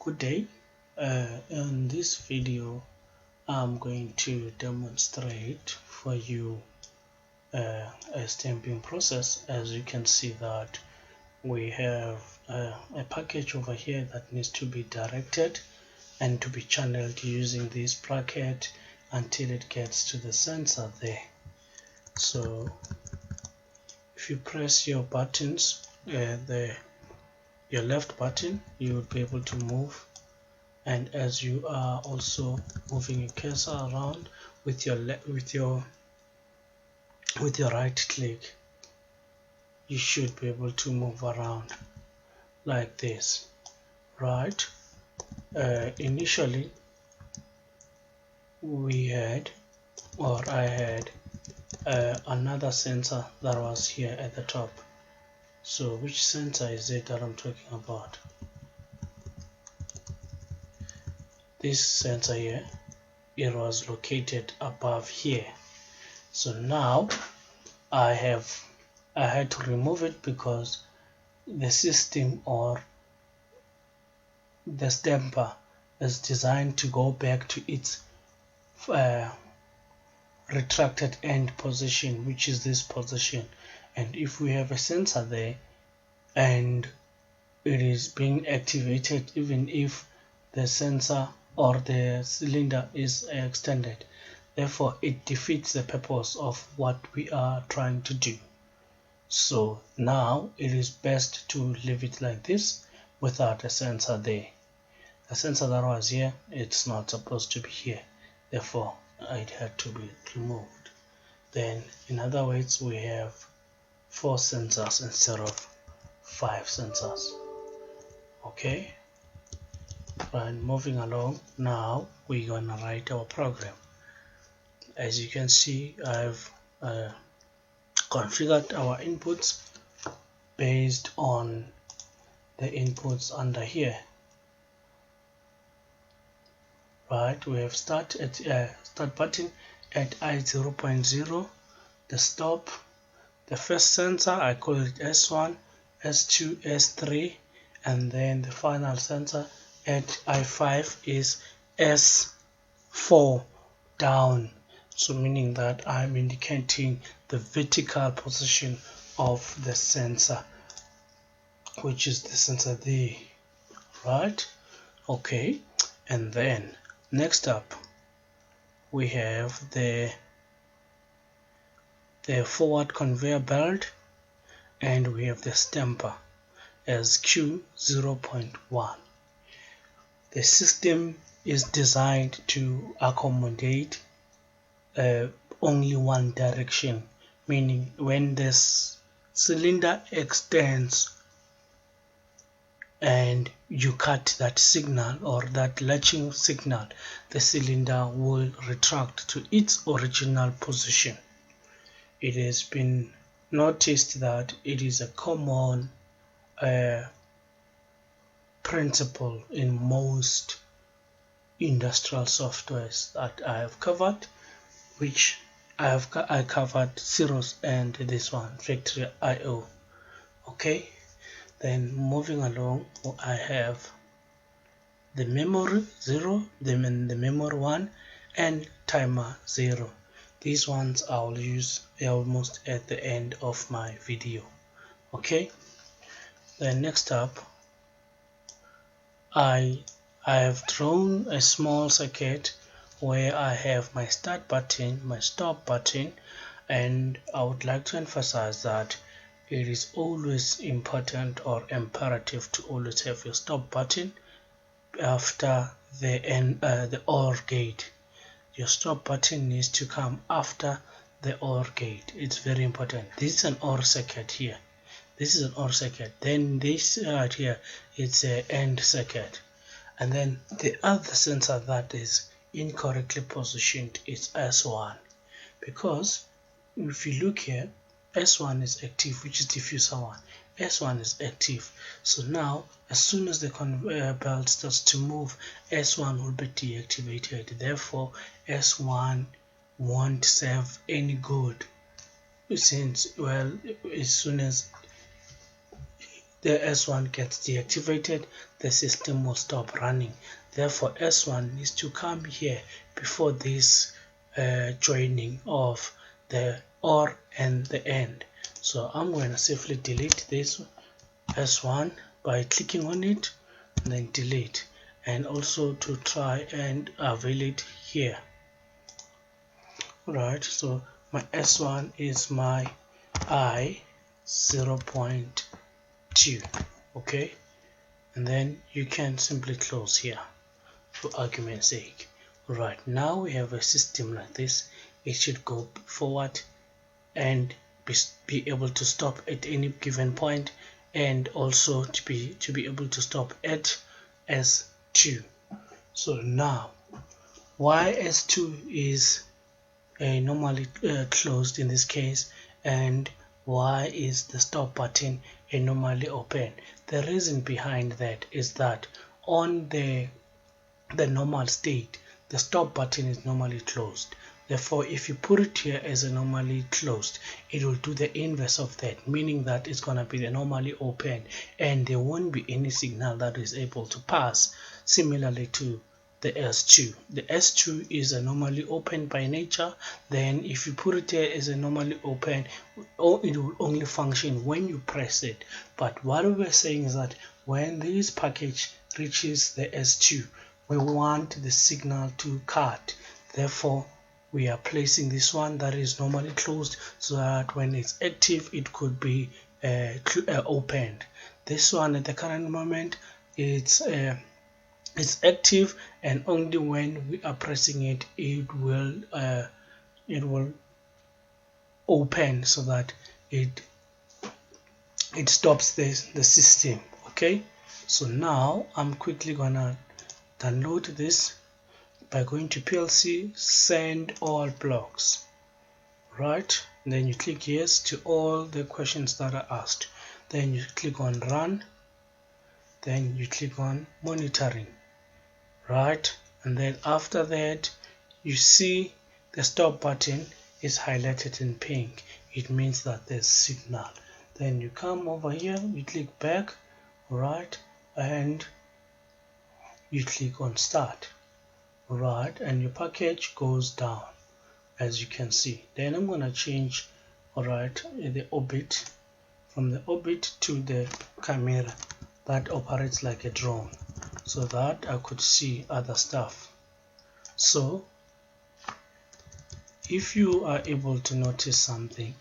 Good day. In this video I'm going to demonstrate for you a stamping process. As you can see that we have a package over here that needs to be directed and to be channeled using this bracket until it gets to the sensor there. So if you press your buttons, your left button, you will be able to move, and as you are also moving your cursor around with your right click, you should be able to move around like this, right? Initially I had another sensor that was here at the top. So which sensor is it that I'm talking about? This sensor here, it was located above here. So now I had to remove it because the system or the stamper is designed to go back to its retracted end position, which is this position. And if we have a sensor there and it is being activated, even if the sensor or the cylinder is extended, therefore it defeats the purpose of what we are trying to do. So now it is best to leave it like this without a sensor there. The sensor that was here, it's not supposed to be here, therefore it had to be removed. Then in other words, we have 4 sensors instead of 5 sensors. Okay, and moving along, now we're gonna write our program. As you can see, I've configured our inputs based on the inputs under here. Right, we have start button at I0.0, the stop, the first sensor I call it S1, S2, S3, and then the final sensor at I5 is S4 down. So meaning that I'm indicating the vertical position of the sensor, which is the sensor there, right? Okay, and then next up we have the forward conveyor belt, and we have the stamper as Q0.1. The system is designed to accommodate only one direction, meaning when this cylinder extends and you cut that signal or that latching signal, the cylinder will retract to its original position. It has been noticed that it is a common principle in most industrial softwares that I have covered, which I covered Ceros and this one Factory IO. Okay, then moving along, I have the memory 0, the memory 1, and timer 0. These ones I will use almost at the end of my video. Okay, then next up, I have drawn a small circuit where I have my start button, my stop button, and I would like to emphasize that it is always important or imperative to always have your stop button after the OR gate. Your stop button needs to come after the OR gate. It's very important. This is an OR circuit here. This is an OR circuit. Then this right here, it's an AND circuit. And then the other sensor that is incorrectly positioned is S1, because if you look here, S1 is active, which is diffuser 1. S1 is active. So now, as soon as the conveyor belt starts to move, S1 will be deactivated. Therefore, S1 won't serve any good, since, well, as soon as the S1 gets deactivated, the system will stop running. Therefore, S1 needs to come here before this joining of the OR and the AND. So I'm going to safely delete this S1 by clicking on it and then delete, and also to try and avail it here. Right, so my S1 is my I 0.2. okay, and then you can simply close here for argument's sake. Right, now we have a system like this. It should go forward and be able to stop at any given point, and also to be able to stop at S2. So now, why S2 is normally closed in this case, and why is the stop button normally open? The reason behind that is that on the normal state, the stop button is normally closed. Therefore, if you put it here as a normally closed, it will do the inverse of that, meaning that it's going to be the normally open and there won't be any signal that is able to pass, similarly to the S2. The S2 is a normally open by nature. Then if you put it here as a normally open, it will only function when you press it. But what we're saying is that when this package reaches the S2, we want the signal to cut. Therefore, we are placing this one that is normally closed so that when it's active, it could be opened. This one at the current moment, it's active, and only when we are pressing it, it will open so that it stops the system. Okay, so now I'm quickly gonna download this by going to PLC, send all blocks. Right, and then you click yes to all the questions that are asked. Then you click on run, then you click on monitoring. Right, and then after that, you see the stop button is highlighted in pink. It means that there's signal. Then you come over here, you click back, right, and you click on start. Right, and your package goes down, as you can see. Then I'm going to change, alright, the orbit, from the orbit to the camera that operates like a drone, so that I could see other stuff. So if you are able to notice something,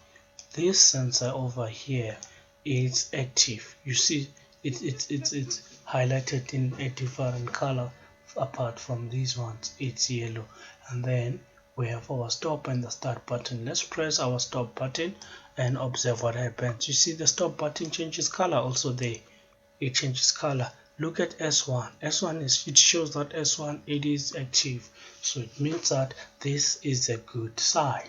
this sensor over here is active. You see it's highlighted in a different color. Apart from these ones, it's yellow. And then we have our stop and the start button. Let's press our stop button and observe what happens. You see the stop button changes color also there. It changes color. Look at S1. S1 is, it shows that S1 it is active. So it means that this is a good sign.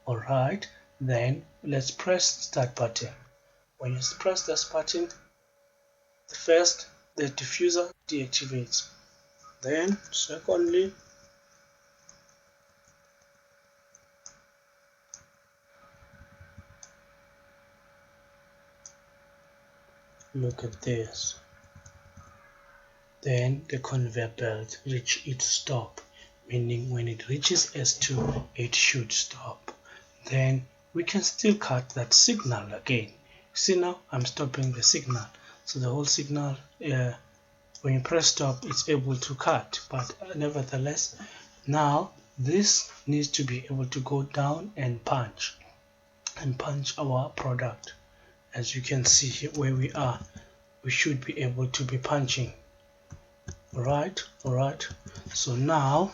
Alright, then let's press start button. When you press this button, first the diffuser deactivates. Then secondly, look at this. Then the conveyor belt reach its stop, meaning when it reaches S2, it should stop. Then we can still cut that signal again. See, now I'm stopping the signal. So the whole signal, when you press stop, it's able to cut. But nevertheless, now this needs to be able to go down and punch our product. As you can see here where we are, we should be able to be punching. Alright, so now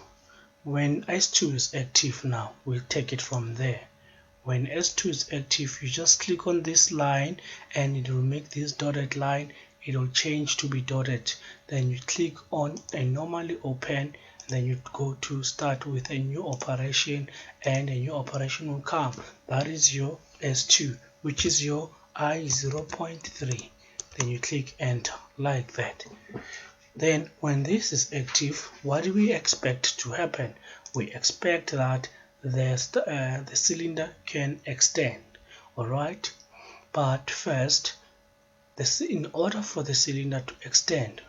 when S2 is active, now we'll take it from there. When S2 is active, you just click on this line and it will make this dotted line, it will change to be dotted. Then you click on a normally open, then you go to start with a new operation, and a new operation will come. That is your S2, which is your I0.3. Then you click enter like that. Then when this is active, what do we expect to happen? We expect that the cylinder can extend. Alright, but first In order for the cylinder to extend,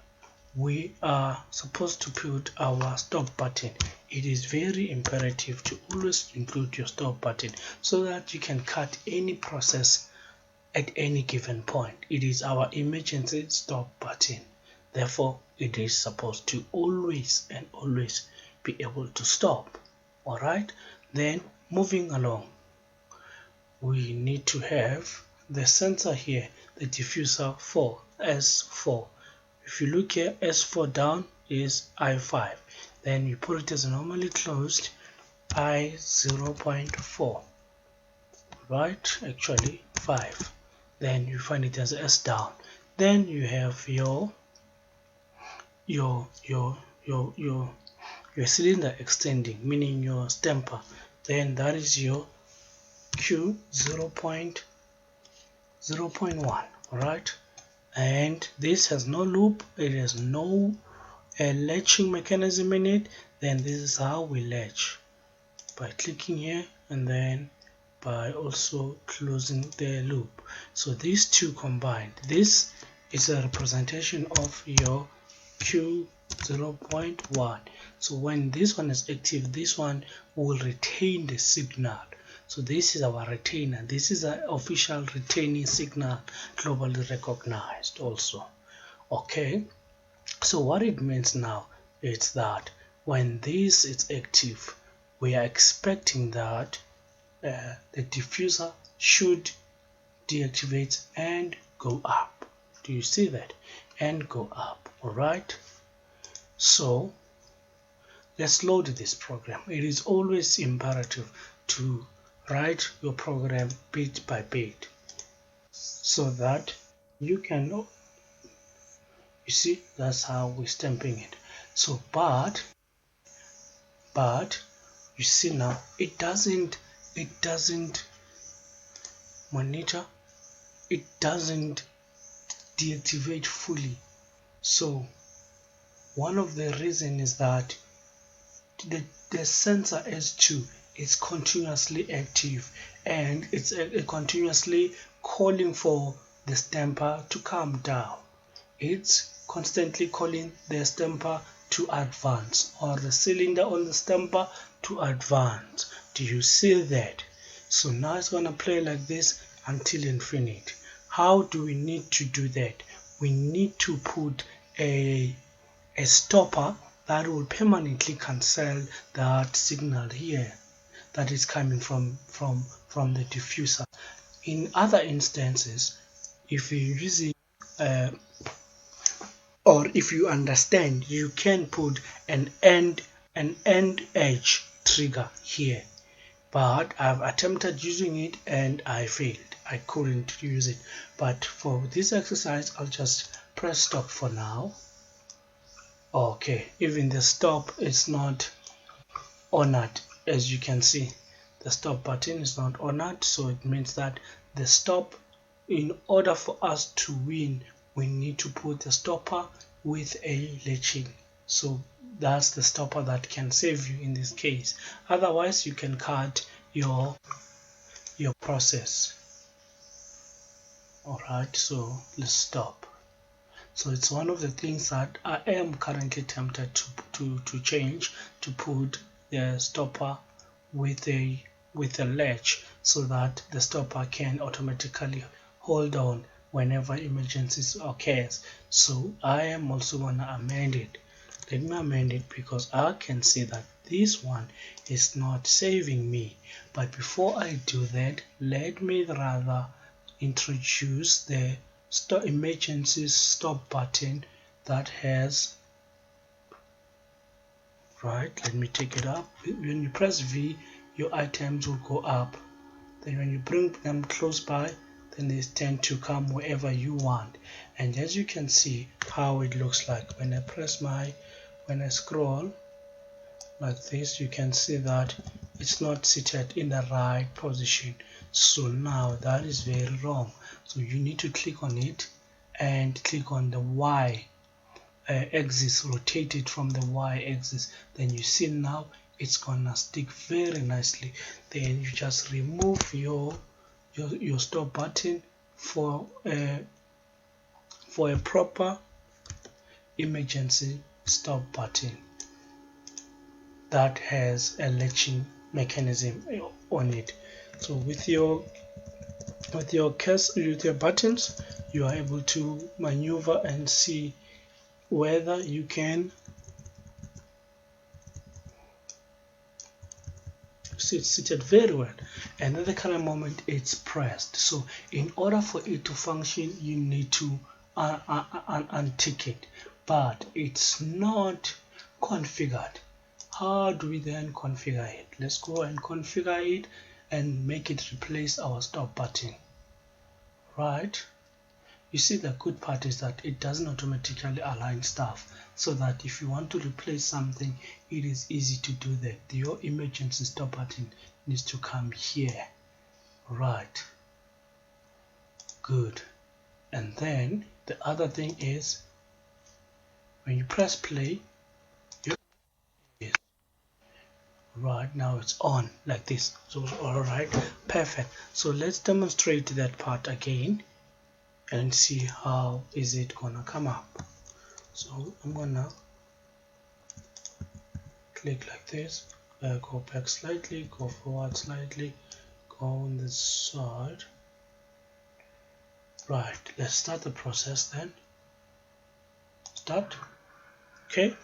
we are supposed to put our stop button. It is very imperative to always include your stop button so that you can cut any process at any given point. It is our emergency stop button. Therefore, it is supposed to always and always be able to stop. Alright, then moving along, we need to have the sensor here, the diffuser 4, S4. If you look here, S4 down is I5. Then you put it as normally closed, I 0.4. Right, actually 5. Then you find it as S down. Then you have your cylinder extending, meaning your stamper. Then that is your Q 0.1. Right, and this has no loop, it has no latching mechanism in it. Then this is how we latch, by clicking here and then by also closing the loop. So these two combined, this is a representation of your Q 0.1. So when this one is active, this one will retain the signal. So this is our retainer. This is an official retaining signal, globally recognized also. Okay, so what it means now is that when this is active, we are expecting that the diffuser should deactivate and go up. Do you see that? And go up. Alright, so let's load this program. It is always imperative to write your program bit by bit so that you can know. You see, that's how we're stamping it. So but you see now it doesn't monitor, it doesn't deactivate fully. So one of the reasons is that the sensor S2 is continuously active and it's continuously calling for the stamper to come down. It's constantly calling the stamper to advance, or the cylinder on the stamper to advance. Do you see that? So now it's going to play like this until infinite. How do we need to do that? We need to put a stopper that will permanently cancel that signal here that is coming from the diffuser. In other instances, if you're using or if you understand, you can put an end edge trigger here, but I've attempted using it and I failed. I couldn't use it, but for this exercise I'll just press stop for now. Okay, even the stop is not honored. As you can see, the stop button is not honored, so it means that the stop, in order for us to win, we need to put the stopper with a latching. So that's the stopper that can save you in this case. Otherwise you can cut your process. Alright, so let's stop. So it's one of the things that I am currently tempted to change, to put the stopper with a latch so that the stopper can automatically hold on whenever emergencies occurs. So I am also gonna amend it. Let me amend it because I can see that this one is not saving me. But before I do that, let me rather introduce the emergency stop button that has, right, let me take it up. When you press V, your items will go up. Then when you bring them close by, then they tend to come wherever you want. And as you can see how it looks like when I scroll like this, you can see that it's not seated in the right position. So now that is very wrong. So you need to click on it and click on the Y axis, rotate it from the Y axis. Then you see now it's gonna stick very nicely. Then you just remove your stop button for for a proper emergency stop button that has a latching mechanism on it. So with your buttons, you are able to maneuver and see whether you can seated very well, and at the current moment it's pressed. So in order for it to function, you need to untick it, but it's not configured. How do we then configure it? Let's go and configure it and make it replace our stop button. Right, you see, the good part is that it doesn't automatically align stuff, so that if you want to replace something, it is easy to do that. Your emergency stop button needs to come here. Right, good. And then the other thing is, when you press play, right now it's on like this. So alright, perfect. So let's demonstrate that part again and see how is it gonna come up. So I'm gonna click like this, go back slightly, go forward slightly, go on this side. Right, let's start the process then. Start. Okay,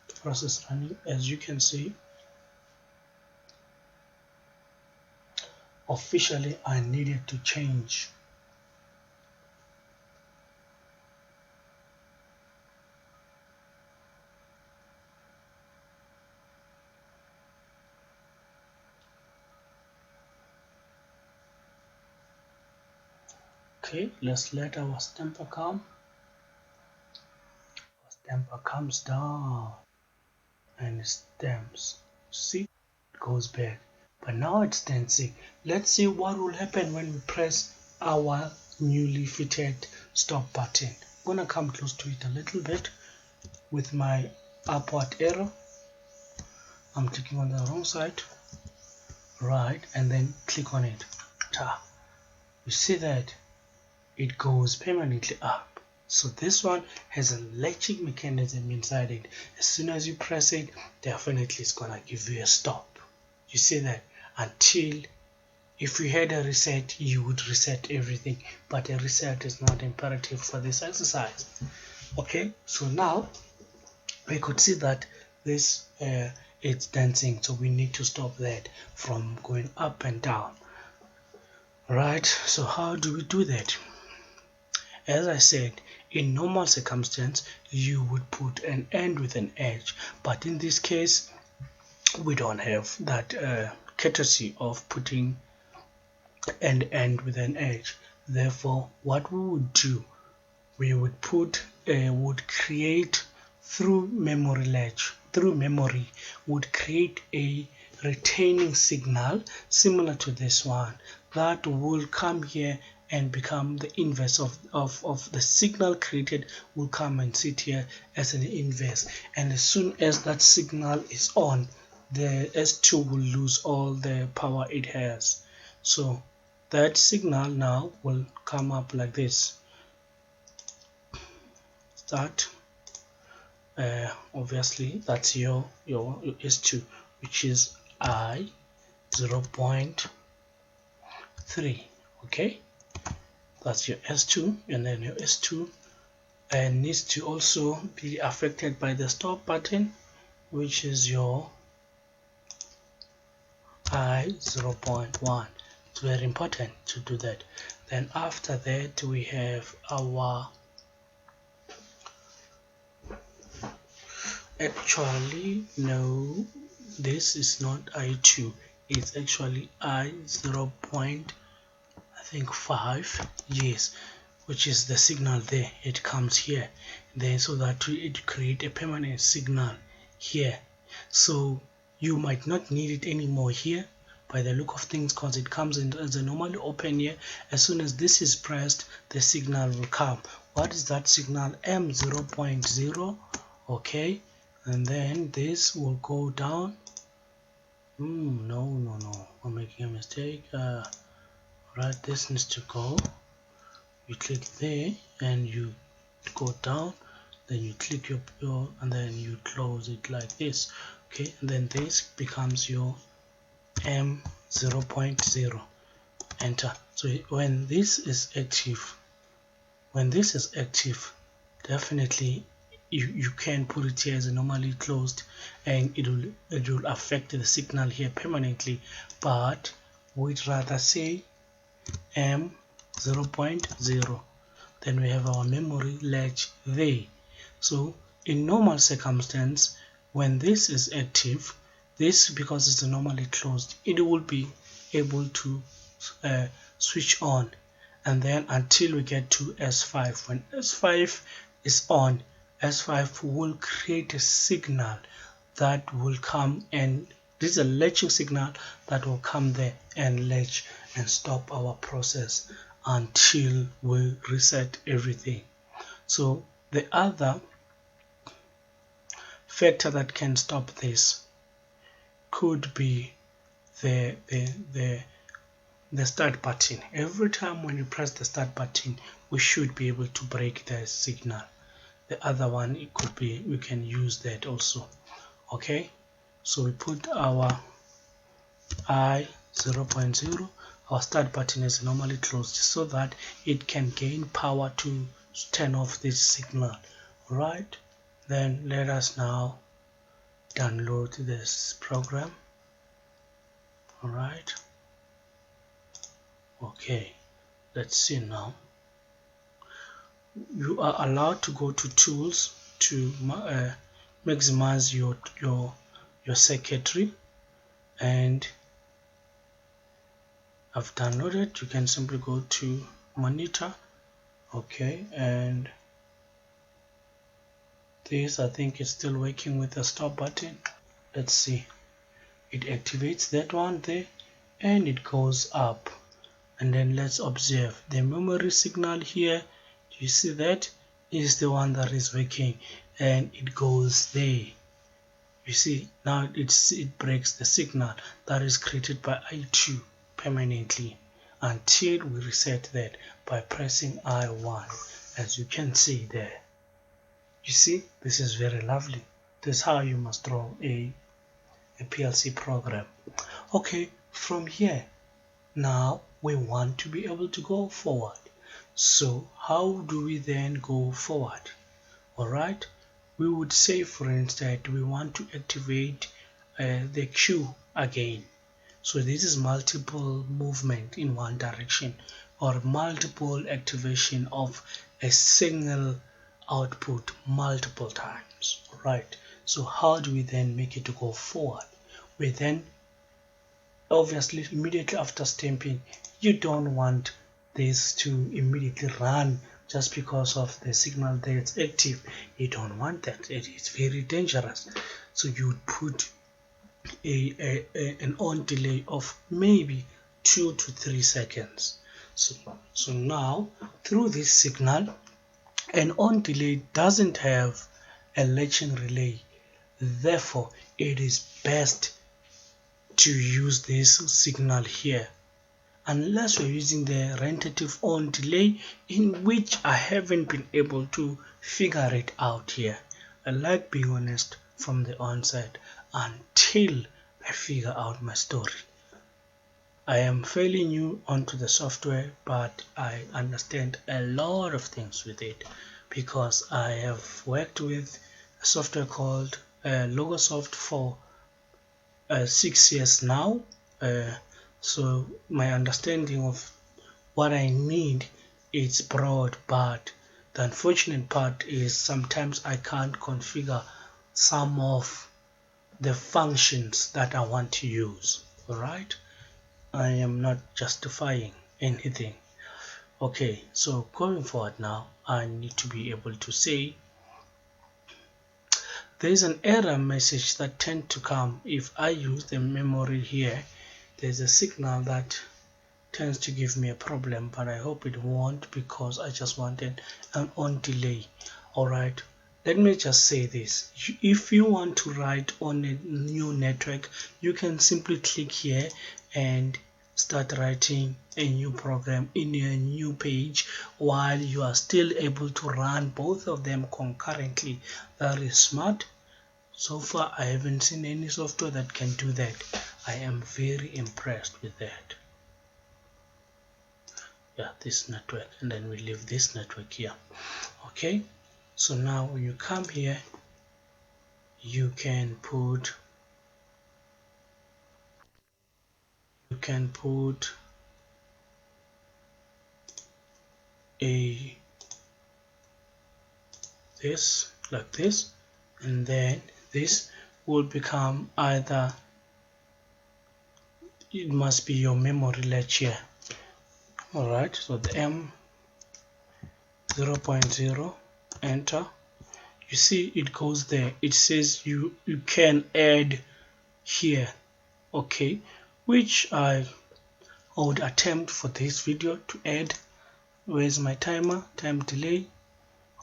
the process running. As you can see, officially I needed to change. Okay, let's let our stamper come. Our stamper comes down and stamps. See, it goes back. But now it's dancing. Let's see what will happen when we press our newly fitted stop button. I'm gonna come close to it a little bit with my upward arrow. I'm clicking on the wrong side. Right, and then click on it. Ta. You see that it goes permanently up. So this one has a latching mechanism inside it. As soon as you press it, definitely it's gonna give you a stop. You see that? Until, if you had a reset, you would reset everything, but a reset is not imperative for this exercise. Okay, so now we could see that this it's dancing, so we need to stop that from going up and down. Right, so how do we do that? As I said, in normal circumstance, you would put an end with an edge, but in this case, we don't have that courtesy of putting an end with an edge. Therefore, what we would do, we would create through memory, would create a retaining signal similar to this one that will come here and become the inverse of the signal created, will come and sit here as an inverse. And as soon as that signal is on, the S2 will lose all the power it has. So that signal now will come up like this. Start. Obviously that's your S2, which is I 0.3. okay, that's your S2, and then your S2 needs to also be affected by the stop button, which is your I 0.1. It's very important to do that. Then after that we have our, actually no, this is not I2, it's actually I 0.5, yes, which is the signal there. It comes here then, so that it create a permanent signal here. So you might not need it anymore here by the look of things, because it comes in as a normally open here. As soon as this is pressed, the signal will come. What is that signal? M0.0. okay, and then this will go down. No, I'm making a mistake. Right, this needs to go. You click there and you go down, then you click your and then you close it like this. Okay, and then this becomes your M0.0. Enter. So when this is active, definitely you can put it here as a normally closed, and it will affect the signal here permanently, but we'd rather say M0.0. Then we have our memory latch there. So in normal circumstance, when this is active, this, because it's normally closed, it will be able to switch on, and then until we get to S5. When S5 is on, S5 will create a signal that will come, and this is a latching signal that will come there and latch and stop our process until we reset everything. So the other factor that can stop this could be the start button. Every time when you press the start button, we should be able to break the signal. The other one, it could be, we can use that also. Okay, so we put our I0.0. Our start button is normally closed so that it can gain power to turn off this signal. Right, then let us now download this program. All right, okay, let's see now. You are allowed to go to tools to maximize your circuitry, and I've downloaded. You can simply go to monitor. Okay, and this, I think, is still working with the stop button. Let's see, it activates that one there and it goes up, and then let's observe the memory signal here. Do you see that is the one that is working, and it goes there. You see now it breaks the signal that is created by I2 permanently until we reset that by pressing I1, as you can see there. You see, this is very lovely. This is how you must draw a PLC program. Okay, from here now we want to be able to go forward. So how do we then go forward? Alright, we would say, for instance, we want to activate the Q again. So this is multiple movement in one direction, or multiple activation of a single output multiple times. Right, so how do we then make it to go forward? We then, obviously, immediately after stamping, you don't want this to immediately run just because of the signal that's active. You don't want that. It is very dangerous. So you would put an on delay of maybe 2 to 3 seconds. So now, through this signal, an on delay doesn't have a latching relay. Therefore, it is best to use this signal here, unless we're using the tentative on delay, in which I haven't been able to figure it out here. I like being honest from the onset until I figure out my story. I am fairly new onto the software, but I understand a lot of things with it because I have worked with a software called Logosoft for 6 years now. So my understanding of what I need is broad, but the unfortunate part is sometimes I can't configure some of the functions that I want to use. Alright, I am not justifying anything. Okay, so going forward now, I need to be able to say there is an error message that tends to come if I use the memory here. There's a signal that tends to give me a problem, but I hope it won't, because I just wanted an on delay. Alright, let me just say this. If you want to write on a new network, you can simply click here and start writing a new program in a new page while you are still able to run both of them concurrently. That is smart. So far I haven't seen any software that can do that. I am very impressed with that. Yeah, this network, and then we leave this network here. Okay, so now when you come here, you can put a this like this, and then this will become either, it must be your memory latch here. Alright, so the M 0.0, enter. You see it goes there. It says you can add here. Okay, which I would attempt for this video to add. Where's my timer? Time delay.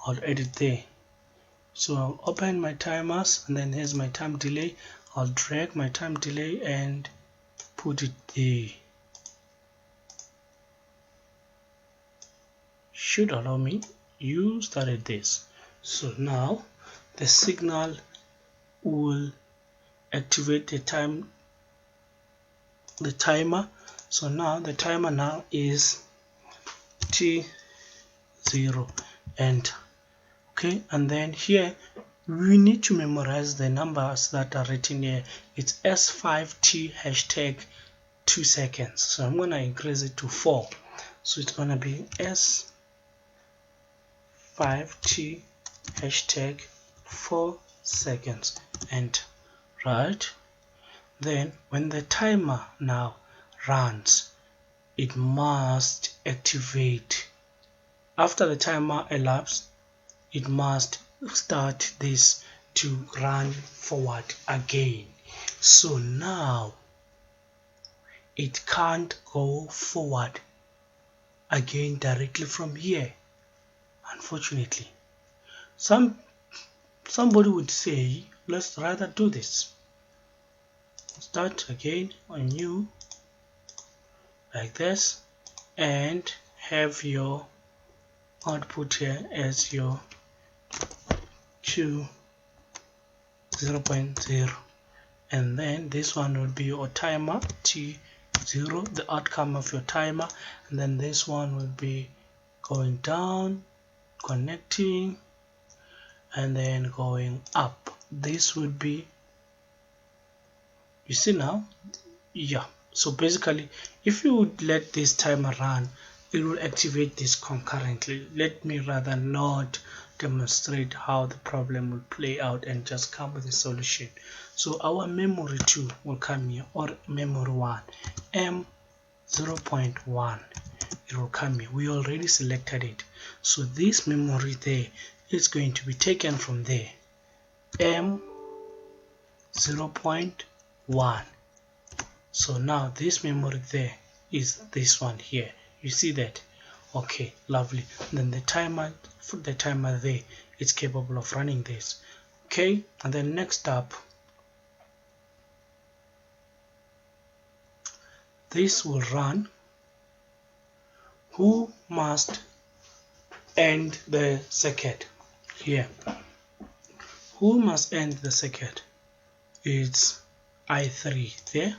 I'll add it there. So I'll open my timers, and then here's my time delay. I'll drag my time delay and put it there. Should allow me. You started this. So now the signal will activate the timer. So now the timer now is T0, enter. Okay, and then here we need to memorize the numbers that are written here. It's S5T hashtag 2 seconds. So I'm gonna increase it to 4. So it's gonna be S5T hashtag 4 seconds, enter. Right, then when the timer now runs, it must activate. After the timer elapsed, it must start this to run forward again. So now it can't go forward again directly from here, unfortunately. Somebody would say, let's rather do this. Start again on new like this, and have your output here as your Q 0.0, and then this one will be your timer T0, the outcome of your timer, and then this one will be going down, connecting, and then going up. This would be, you see now, yeah. So basically, if you would let this timer run, it will activate this concurrently. Let me rather not demonstrate how the problem will play out and just come with a solution. So our memory 2 will come here, or memory 1, M 0.1, it will come here. We already selected it, so this memory there is going to be taken from there, M 0.1. So now this memory there is this one here. You see that? Okay, lovely. And then the timer there, it's capable of running this. Okay, and then next up, this will run. Who must end the circuit here? Who must end the circuit? It's I3 there.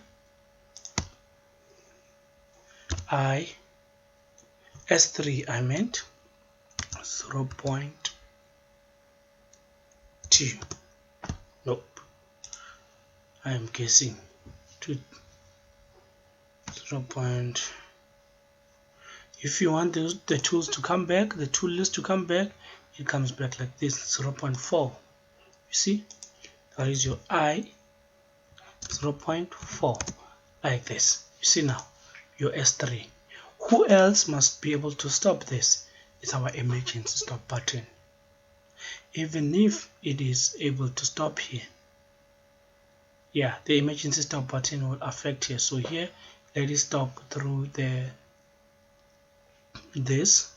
S3 I meant 0.2. Nope, I am guessing to 0. If you want the tools to come back, the tool list to come back, it comes back like this, 0.4. You see, that is your I 0.4, like this. You see now your S3. Who else must be able to stop this? It's our emergency stop button. Even if it is able to stop here, yeah, the emergency stop button will affect here. So here, let it stop through this.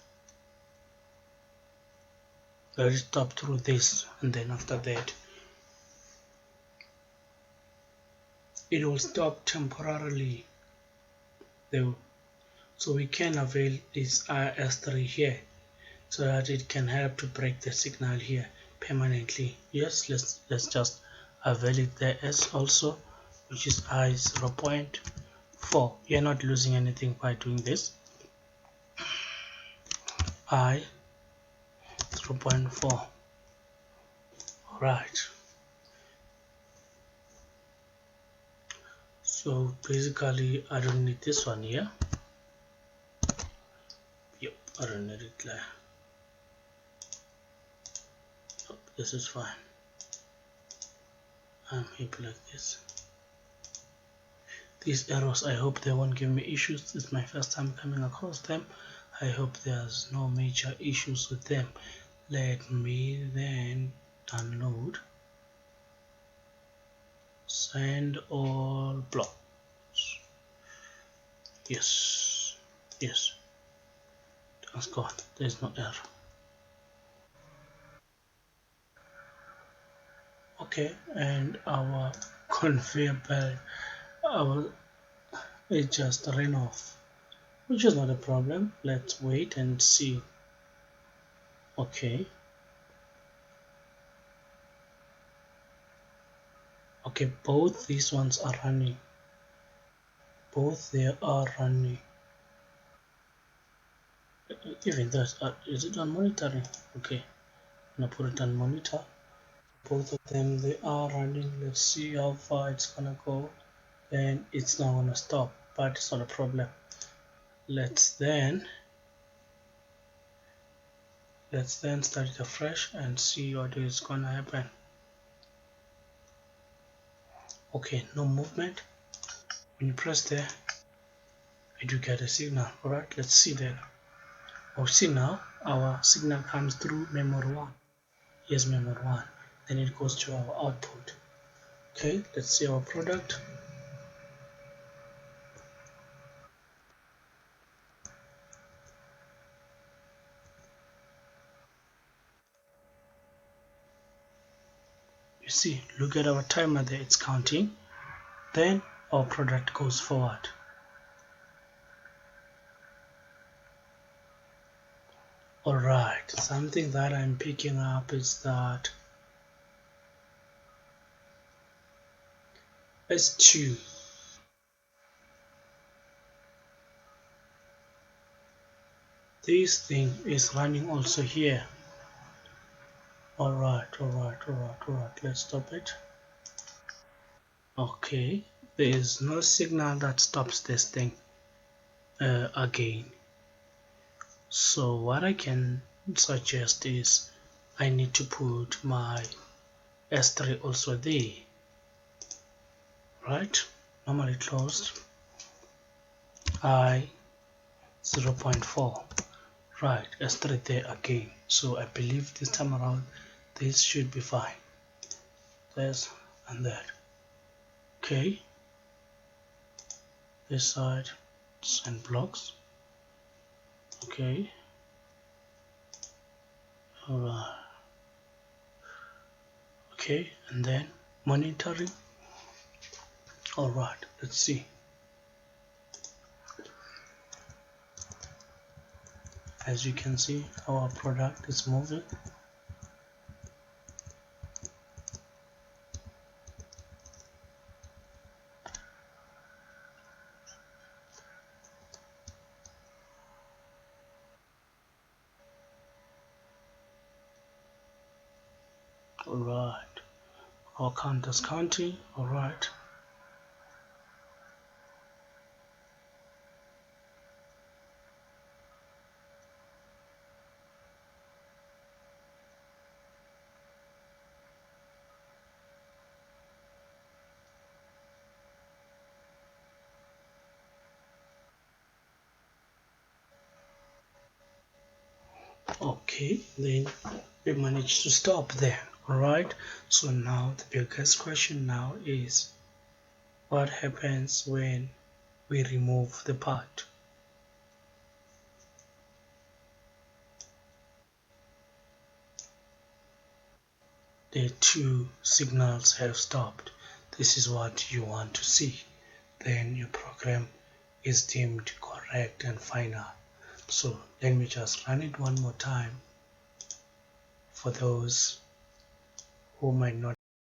Let it stop through this, and then after that, it will stop temporarily. the so we can avail this RS3 here so that it can help to break the signal here permanently. Yes, let's just avail it there as also, which is I 0.4. You're not losing anything by doing this. I 0.4. Right. So basically I don't need this one here. Yep, I don't need it there. Yep, this is fine. I'm happy like this. These arrows, I hope they won't give me issues. It's my first time coming across them. I hope there's no major issues with them. Let me then download send all blocks. Yes, yes, thanks God, there's no error. Okay, and our conveyor belt, it just ran off, which is not a problem. Let's wait and see. Okay, okay, both these ones are running. Both they are running. Even that, is it on monitoring? Okay, I'm gonna put it on monitor. Both of them they are running. Let's see how far it's gonna go. And it's not gonna stop, but it's not a problem. Let's then start it afresh and see what is gonna happen. Okay, no movement. When you press there, you do get a signal. Alright, let's see that. Oh, see now our signal comes through memory 1. Here's memory 1. Then it goes to our output. Okay, let's see our product. You see, look at our timer there, it's counting. Then our product goes forward. Alright, something that I'm picking up is that S2, this thing is running also here. Alright, let's stop it. Okay, there is no signal that stops this thing again. So what I can suggest is I need to put my S3 also there. Right, normally closed. I 0.4. Right, S3 there again. So I believe this time around this should be fine. This and that. Okay, this side send blocks. Okay, alright. Okay, and then monitoring. Alright, let's see. As you can see, our product is moving. Alright, our counter's counting. Alright. Okay, then we managed to stop there. Alright, so now the biggest question now is what happens when we remove the part? The two signals have stopped. This is what you want to see. Then your program is deemed correct and final. So let me just run it one more time for those who might not